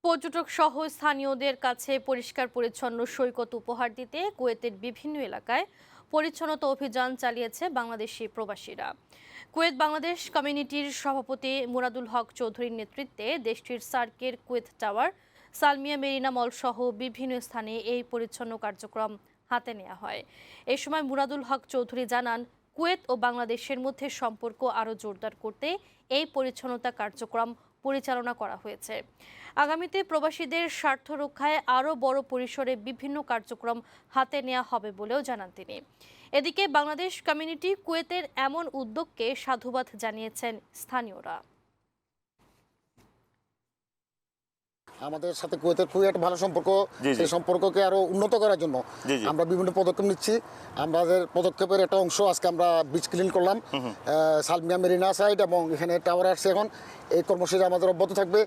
পর্যটক সহ স্থানীয়দের কাছে পরিষ্কার পরিচ্ছন্ন সৈকত উপহার দিতে কুয়েতের বিভিন্ন এলাকায় পরিচ্ছন্নতা অভিযান চালিয়েছে বাংলাদেশি প্রবাসীরা। কুয়েত বাংলাদেশ কমিউনিটির সভাপতি মুরাদুল হক চৌধুরীর নেতৃত্বে দেশটির সার্কের কুয়েত টাওয়ার, সালমিয়া মেরিনা মল সহ বিভিন্ন স্থানে এই পরিচ্ছন্ন কার্যক্রম হাতে নেওয়া হয়। এ সময় মুরাদুল হক চৌধুরী জানান, কুয়েত ও বাংলাদেশের মধ্যে সম্পর্ক আরও জোরদার করতে এই পরিচ্ছন্নতা কার্যক্রম পরিচালনা করা হয়েছে। আগামীতে প্রবাসীদের স্বার্থ রক্ষায় আরও বড় পরিসরে বিভিন্ন কার্যক্রম হাতে নেওয়া হবে বলেও জানান তিনি। এদিকে বাংলাদেশ কমিউনিটি কুয়েতের এমন উদ্যোগকে সাধুবাদ জানিয়েছেন স্থানীয়রা। আমাদের সাথে কুয়েতের খুবই একটা ভালো সম্পর্ক, সেই সম্পর্ককে আরো উন্নত করার জন্য আমরা বিভিন্ন পদক্ষেপ নিচ্ছি। আমাদের পদক্ষেপের একটা অংশ আজকে আমরা বিচ ক্লিন করলাম সালমিয়া মেরিনা সাইড, এবং এখানে টাওয়ার আসছে। এখন এই কর্মসূচি আমাদের অব্যাহত থাকবে।